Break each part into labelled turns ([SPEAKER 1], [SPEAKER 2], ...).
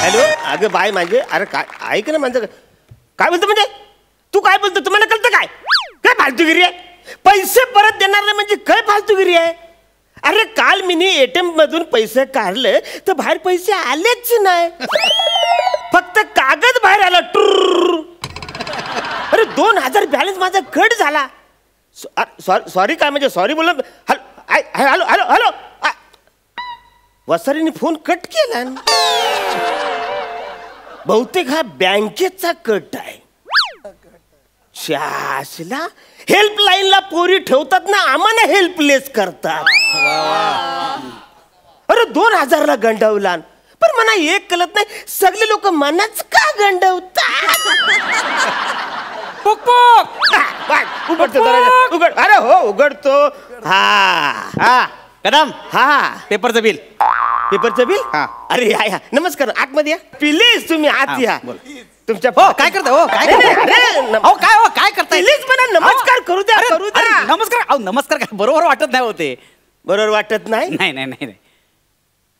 [SPEAKER 1] Hello अगं bye माझे अरे काय ऐक ना माझं काय बोलतो म्हणजे तू काय बोलतो तुम्हाला कळतं काय काय फालतूगिरी आहे पैसे परत देणार नाही म्हणजे काय फालतूगिरी आहे अरे काल मी एटीएम मधून पैसे काढले तर बाहेर पैसे आलेच नाही फक्त कागद बाहेर आला अरे 2000 बॅलन्स माझा कट झाला सॉरी काय म्हणजे सॉरी बोल हॅलो हॅलो हॅलो वसारीने फोन कट केला बहुतेक हा बँकेचा कट आहे शासला हेल्पलाईनला पोरी ठेवतात ना आम्हाला हेल्पलेस करतात अरे 2000 ला गंडवला पण मला एक कळत नाही सगळे लोक मनाच का गंडवतात उघडतो उघड अरे हो उघडतो हा
[SPEAKER 2] हा कदम
[SPEAKER 1] हा
[SPEAKER 2] पेपरचं बिल
[SPEAKER 1] हा अरे या नमस्कार आतमध्ये या प्लीज तुम्ही आत या तुमच्या
[SPEAKER 2] हो काय करता हो काय काय हो काय करता
[SPEAKER 1] प्लीज मला नमस्कार करू द्या
[SPEAKER 2] नमस्कार नमस्कार काय बरोबर वाटत नाही होते
[SPEAKER 1] बरोबर वाटत नाही
[SPEAKER 2] नाही नाही नाही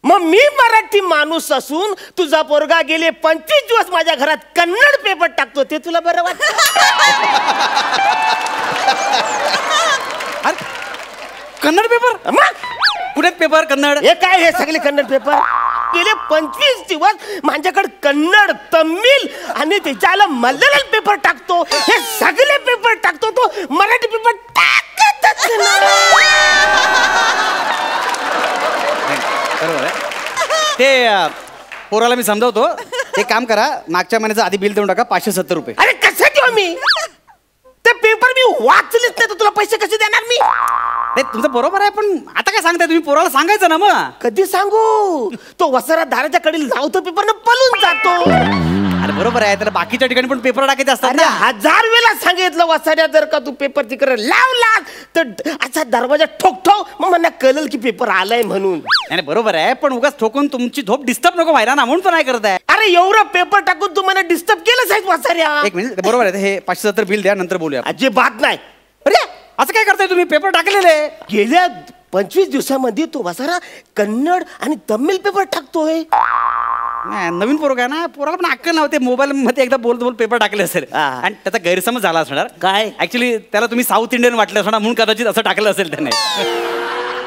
[SPEAKER 1] मग मी मराठी माणूस असून तुझा पोरगा गेले 25 दिवस माझ्या घरात कन्नड पेपर टाकतो ते तुला बरं वाटत
[SPEAKER 2] कन्नड पेपर कुठे पेपर कन्नड
[SPEAKER 1] हे काय हे सगळे कन्नड पेपर गेले 25 दिवस माझ्याकडे कन्नड तमिळ आणि त्याच्याला मल्याळम पेपर टाकतो हे सगळे पेपर टाकतो तो मराठी पेपर टाकतच
[SPEAKER 2] बरोबर आहे ते पोराला मी समजावतो एक काम करा मागच्या महिन्याचं आधी बिल देऊन टाका 570 रुपये
[SPEAKER 1] अरे कसं देऊ मी ते पेपर मी वाचलेच नाही तर तुला पैसे कसे देणार मी
[SPEAKER 2] नाही तुमचं बरोबर आहे पण आता काय सांगताय तुम्ही पोराला सांगायचं ना मग
[SPEAKER 1] कधी सांगू तो वसारा दाराच्या कडे लावतो पेपर न पळून जातो
[SPEAKER 2] अरे बरोबर आहे त्याला बाकीच्या ठिकाणी पण पेपर टाकायचे असतात ना
[SPEAKER 1] 1000 वेळा सांगितलं वसाऱ्या जर का तू पेपर तिकडे लावला तर असा दरवाजा ठोकठो मग मला कळलं की पेपर आलाय म्हणून
[SPEAKER 2] नाही बरोबर आहे पण उगाच ठोकून तुमची झोप डिस्टर्ब नको व्हायला ना म्हणून पण नाही करत आहे
[SPEAKER 1] अरे एवढं पेपर टाकून तू मला डिस्टर्ब केलंच आहे वसाऱ्या
[SPEAKER 2] एक मिनिट बरोबर आहे हे 570 बिल द्या नंतर बोलूया
[SPEAKER 1] अजिबात नाही
[SPEAKER 2] अरे असं काय करताय तुम्ही पेपर टाकलेले
[SPEAKER 1] गेल्या 25 दिवसामध्ये तो वसारा कन्नड आणि तमिळ पेपर टाकतोय
[SPEAKER 2] नवीन पोरगा ना पोराला पण अक्कल नव्हते मोबाईल मध्ये एकदा बोलत बोल पेपर टाकले असेल आणि त्याचा गैरसमज झाला असणार
[SPEAKER 1] काय
[SPEAKER 2] ऍक्च्युली त्याला तुम्ही साऊथ इंडियन वाटलं असणार म्हणून कदाचित असं टाकलं असेल त्याने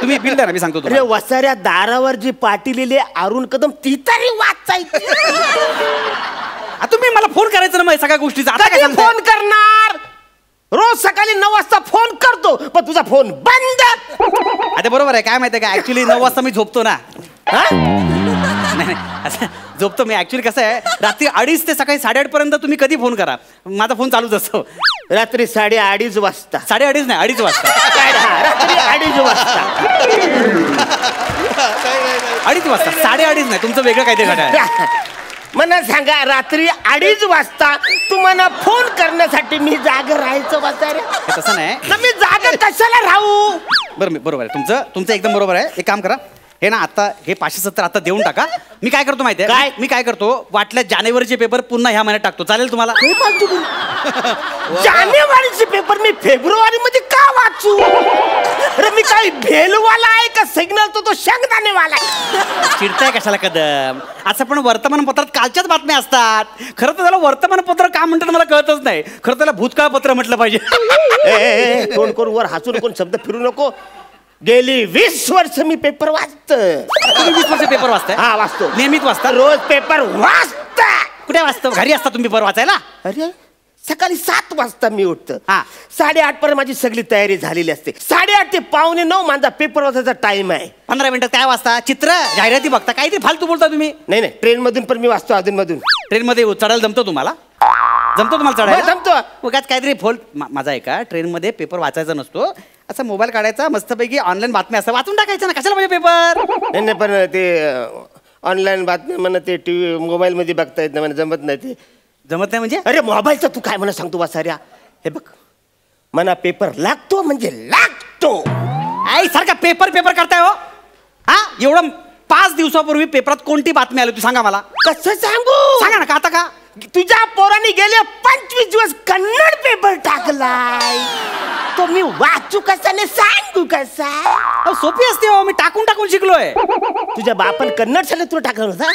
[SPEAKER 2] तुम्ही बिल द्या ना मी सांगतो
[SPEAKER 1] अरे वसाऱ्या दारावर जी पाटी लिहिली अरुण कदम ती तरी वाचायची
[SPEAKER 2] तुम्ही मला फोन करायचं ना मग सगळ्या गोष्टीचा
[SPEAKER 1] फोन करणार रोज सकाळी 9 वाजता फोन करतो पण तुझा फोन बंद
[SPEAKER 2] आता बरोबर आहे काय माहिती का ऍक्च्युली 9 वाजता मी झोपतो ना नाही असं झोपतो मी ऍक्च्युली कसं आहे रात्री 2:30 ते सकाळी 8:30 पर्यंत तुम्ही कधी फोन करा माझा फोन चालूच असतो
[SPEAKER 1] रात्री 2:30 वाजता
[SPEAKER 2] 2:30 नाही 2:30 वाजता
[SPEAKER 1] रात्री 2:30 वाजता
[SPEAKER 2] 2:30 वाजता 2:30 नाही तुमचं वेगळं काहीतरी घडा
[SPEAKER 1] मला सांगा रात्री 2:30 वाजता तुम्हाला फोन करण्यासाठी मी जागा राहायचं वाचायला
[SPEAKER 2] तसं नाही
[SPEAKER 1] मी जागा कशाला राहू
[SPEAKER 2] बरोबर आहे तुमचं एकदम बरोबर आहे एक काम करा हे ना आता हे 570 आता देऊन टाका मी काय करतो माहितीये
[SPEAKER 1] काय
[SPEAKER 2] मी काय करतो वाटल्या जानेवारीचे पेपर पुन्हा ह्या महिन्यात टाकतो चालेल तुम्हाला
[SPEAKER 1] जानेवारीचे पेपर मी फेब्रुवारी मध्ये का वाचू अरे मी काय भेलवाला आहे का सिग्नल तो शेंगदाणेवाला
[SPEAKER 2] चिडताय कशाला कदम असं पण वर्तमानपत्रात कालच्याच बातम्या असतात खरं तर त्याला वर्तमानपत्र का म्हणतात मला कळतच नाही खरं त्याला भूतकाळ पत्र म्हटलं पाहिजे
[SPEAKER 1] तोंड करून वर हसून कोण शब्द फिरू नको गेली 20 वर्ष मी पेपर वाचतो
[SPEAKER 2] 20 वर्ष पेपर वाचताय
[SPEAKER 1] हा वाचतो
[SPEAKER 2] नियमित वाचता
[SPEAKER 1] रोज पेपर वाचता
[SPEAKER 2] कुठे वाचतो घरी असता तुम्ही पेपर वाचायला
[SPEAKER 1] अरे सकाळी 7 वाजता मी उठतो 8:30 पर्यंत माझी सगळी तयारी झालेली असते 8:30 ते 8:45 माझा पेपर वाचायचा टाइम आहे
[SPEAKER 2] 15 मिनिटं काय वाचता चित्र जाहिराती बघता काहीतरी फालतू बोलता तुम्ही
[SPEAKER 1] नाही ट्रेन मधून पण मी वाचतो अधून मधून
[SPEAKER 2] ट्रेन मध्ये चढायला जमतो तुम्हाला चढायला
[SPEAKER 1] जमतो
[SPEAKER 2] उगाच काहीतरी फोन माझा आहे का ट्रेन मध्ये पेपर वाचायचा नसतो असा मोबाईल काढायचा मस्तपैकी ऑनलाईन बातम्या असं वाचून टाकायचं ना कशाला पाहिजे पेपर
[SPEAKER 1] नाही पण ते ऑनलाईन बातम्या म्हणा ते टीव्ही मोबाईल मध्ये बघता येत नाही जमत नाही ते
[SPEAKER 2] जमत नाही म्हणजे
[SPEAKER 1] अरे मोबाईलचा तू काय मला सांगतो वासाऱ्या हे बघ मला पेपर लागतो म्हणजे लागतो
[SPEAKER 2] आई सारखा पेपर करताय हो हा एवढं 5 दिवसापूर्वी पेपरात कोणती बातमी आली तू सांगा मला
[SPEAKER 1] कसं सांगू
[SPEAKER 2] सांगा ना का आता का
[SPEAKER 1] तुझ्या पोराने गेले 25 दिवस कन्नड पेपर टाकलाय तो मी वाचू कसा ने सांगू कसा
[SPEAKER 2] सोपी असते हो मी टाकून शिकलोय
[SPEAKER 1] तुझ्या बापान कन्नड शाळेत तुला टाकलं होता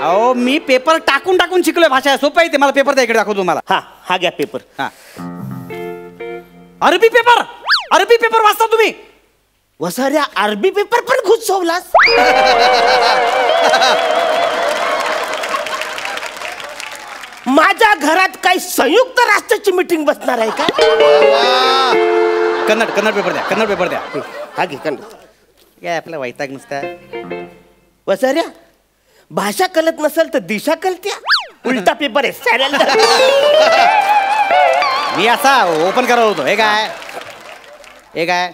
[SPEAKER 2] अहो मी पेपर टाकून टाकून शिकलोय भाषा. सोपं आहे ते. मला पेपर द्या इकडे, दाखवतो तुम्हाला.
[SPEAKER 1] हा घ्या पेपर.
[SPEAKER 2] हा अरबी पेपर. अरबी पेपर वाचता तुम्ही?
[SPEAKER 1] वसाऱ्या अरबी पेपर पण घुसवलास. माझ्या घरात काही संयुक्त राष्ट्राची मीटिंग बसणार आहे का?
[SPEAKER 2] कन्नड पेपर द्या. कन्नड पेपर द्या.
[SPEAKER 1] हा घे कन्नड.
[SPEAKER 2] काय आपला वैताग नुसता.
[SPEAKER 1] वसाऱ्या भाषा कळत नसेल तर दिशा कळत्या. उलटा पेपर आहे साऱ्याला.
[SPEAKER 2] मी असा ओपन करत होतो. हे काय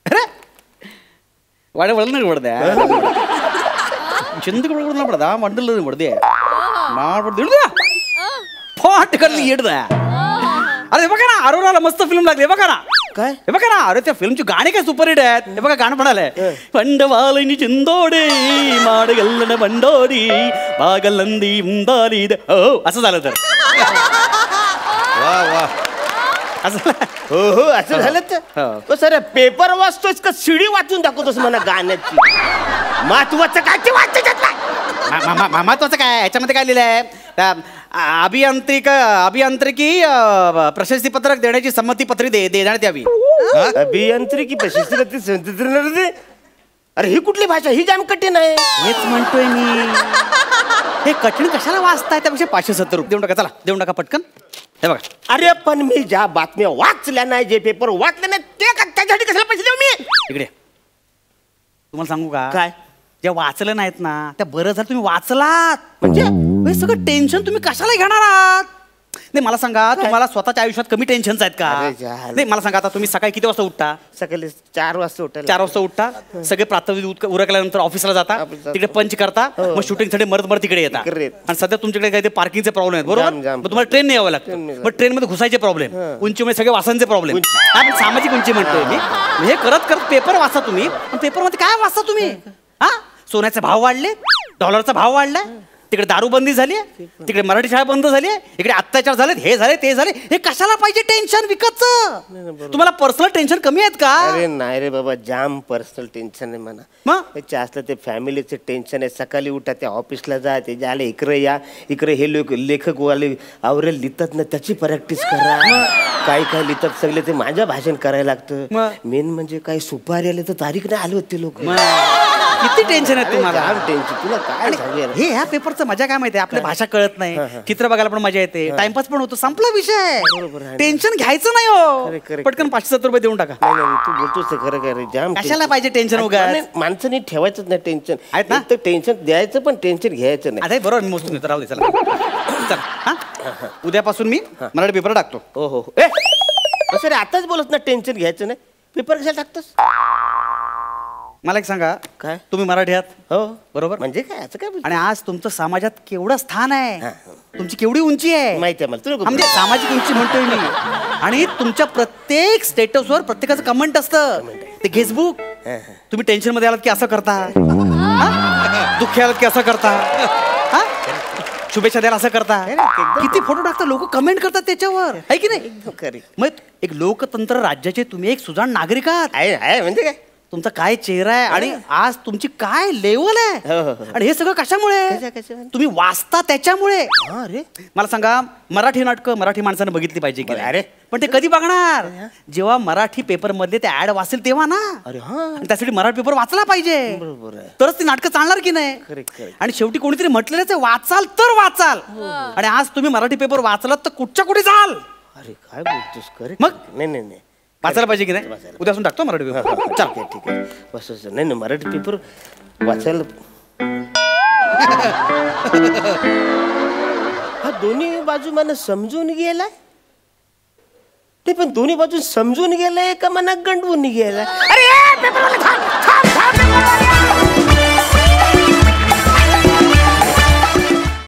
[SPEAKER 2] अरे वाडे वळण पडद्या चिंत पडदा मंडल पडदे फाट करली येडदा. अरे हे बघा ना, अरोराला मस्त फिल्म लागली. हे बघा ना.
[SPEAKER 1] काय?
[SPEAKER 2] हे बघा ना, अरे त्या फिल्मची गाणी काय सुपरहिट आहेत. हे बघा गाणं म्हणालंय, पंडवालिनी चिंदोडे माडगल्लन बंडोरी बागलंदी उंदाली. हो असं झालं तर.
[SPEAKER 1] वा वा
[SPEAKER 2] असं
[SPEAKER 1] हो असं झालं तर.
[SPEAKER 2] हो.
[SPEAKER 1] सर पेपर वाचतोस का शिडी वाचून दाखवतोस मला गाण्याची? महत्वाचं काय ते वाचायचं नाही.
[SPEAKER 2] महत्वाचं काय याच्यामध्ये काय लिहिलं आहे? अभियांत्रिकी प्रशस्ती पत्रक देण्याची संमती पत्री देण्यात यावी.
[SPEAKER 1] अभियांत्रिकी प्रशस्ती. अरे ही कुठली भाषा? ही जाम कठीण आहे.
[SPEAKER 2] हेच म्हणतोय मी. हे कठीण कशाला वाचताय? त्यापेक्षा 570 रुपये देऊन टाका. चला देऊन टाका पटकन. हे बघा.
[SPEAKER 1] अरे पण मी ज्या बातम्या वाचल्या नाही, जे पेपर वाचले नाही, ते त्याच्यासाठी कशाला पैसे देऊ मी?
[SPEAKER 2] इकडे तुम्हाला सांगू का?
[SPEAKER 1] काय?
[SPEAKER 2] ज्या वाचलं नाहीत ना त्या बरं झालं तुम्ही वाचलात. म्हणजे हे सगळं टेन्शन तुम्ही कशाला घेणार आहात? नाही मला सांगा, तुम्हाला स्वतःच्या आयुष्यात कमी टेन्शन्स आहेत का? नाही मला सांगा, आता तुम्ही सकाळी किती वाजता उठता?
[SPEAKER 1] सकाळी 4 वाजता उठायला.
[SPEAKER 2] 4 वाजता उठता. सगळे प्रातःविधी उरकल्यानंतर ऑफिसला जाता. तिकडे पंच करता. मग शूटिंगसाठी मरत तिकडे येतात. आणि सध्या तुमच्याकडे काही ते पार्किंगचे प्रॉब्लेम आहेत बरोबर. मग तुम्हाला ट्रेन नाही यावं लागतं. मग ट्रेन मध्ये घुसायचे प्रॉब्लेम, उंचीमुळे सगळे वासांचे प्रॉब्लेम. आपण सामाजिक उंची म्हणतोय मी. हे करत करत पेपर वाचा तुम्ही. पण पेपर मध्ये काय वाचता तुम्ही? हा सोन्याचे भाव वाढले, डॉलरचा भाव वाढलाय, तिकडे दारूबंदी झाली, तिकडे मराठी शाळा बंद झाली, इकडे अत्याचार झाले, हे झाले ते झाले. हे कशाला पाहिजे टेन्शन विकतचं? तुम्हाला पर्सनल टेन्शन कमी आहेत का?
[SPEAKER 1] अरे नाही रे बाबा, जाम पर्सनल टेन्शन आहे म्हणा. त्याचे असलं ते फॅमिलीचे टेन्शन आहे. सकाळी उठा, त्या ऑफिसला जा, ते आले इकडे या, इकडे हे लोक लेखक वाले आवरेल लिहितात ना, त्याची प्रॅक्टिस करा. काय काय लिहितात सगळे, ते माझ्या भाषण करायला लागतं. मेन म्हणजे काही सुपारी आले तर तारीख नाही आले होते लोक.
[SPEAKER 2] किती टेन्शन आहे तुम्हाला?
[SPEAKER 1] टेन्शन तुला काय सांगूया.
[SPEAKER 2] हे ह्या पेपरचं मजा काय माहिती? आपली भाषा कळत नाही, चित्र बघायला पण मजा येते, टाइमपास पण होतो, संपला विषय. टेन्शन घ्यायचं नाही हो. पटकन 570 रुपये देऊन टाका.
[SPEAKER 1] तू बोलतोस खरं खरं, जाम
[SPEAKER 2] कशाला पाहिजे टेन्शन? वगैरे
[SPEAKER 1] माणसाने ठेवायचंच नाही टेन्शन. आहेत ना, टेन्शन द्यायचं पण टेन्शन घ्यायचं नाही.
[SPEAKER 2] अरे बरोबर, मी मोजून येतो. राहू दे. चला उद्यापासून मी मराठी पेपर टाकतो.
[SPEAKER 1] हो हो. सर आताच बोलत ना, टेन्शन घ्यायचं नाही. पेपर कशाला टाकतोस?
[SPEAKER 2] मला एक सांगा,
[SPEAKER 1] काय
[SPEAKER 2] तुम्ही मराठी आहात?
[SPEAKER 1] हो
[SPEAKER 2] बरोबर.
[SPEAKER 1] म्हणजे काय असं काय?
[SPEAKER 2] आणि आज तुमचं समाजात केवढं स्थान आहे, तुमची केवढी उंची आहे
[SPEAKER 1] माहिती आहे मला.
[SPEAKER 2] म्हणजे सामाजिक उंची म्हणतोय मी. आणि तुमच्या प्रत्येक स्टेटसवर प्रत्येकाचं कमेंट असतं. ते फेसबुक. तुम्ही टेन्शन मध्ये आलात की असं करता, दुःखी आलात की असं करता, शुभेच्छा द्यायला असं करता, किती फोटो टाकता, लोक कमेंट करतात त्याच्यावर, आहे की नाही? मग एक लोकतंत्र राज्याचे तुम्ही एक सुजाण नागरिक आहात.
[SPEAKER 1] म्हणजे काय?
[SPEAKER 2] तुमचा काय चेहरा आहे आणि आज तुमची काय लेवल आहे. आणि हे सगळं कशामुळे? तुम्ही वाचता त्याच्यामुळे.
[SPEAKER 1] अरे
[SPEAKER 2] मला सांगा, मराठी नाटकं मराठी माणसानं बघितली पाहिजे की?
[SPEAKER 1] अरे
[SPEAKER 2] पण ते कधी बघणार? जेव्हा मराठी पेपर मध्ये ते ऍड वाचेल तेव्हा ना.
[SPEAKER 1] अरे
[SPEAKER 2] आणि त्यासाठी मराठी पेपर वाचला पाहिजे, तरच ती नाटकं चालणार की नाही? आणि शेवटी कोणीतरी म्हटलेलंच आहे, वाचाल तर वाचाल. आणि आज तुम्ही मराठी पेपर वाचलात तर कुठच्या कुठे जाल.
[SPEAKER 1] अरे काय बोलतोस? खरं
[SPEAKER 2] मग
[SPEAKER 1] नाही
[SPEAKER 2] वाचायला पाहिजे की नाही? उद्यापासून टाकतो मराठी पेपर.
[SPEAKER 1] चल ठीक आहे. बस नाही मराठी पेपर वाचायला. हा दोन्ही बाजू मला समजून गेलाय. ते पण दोन्ही बाजू समजून गेलाय का मना गंडवून गेलाय? अरे पेपर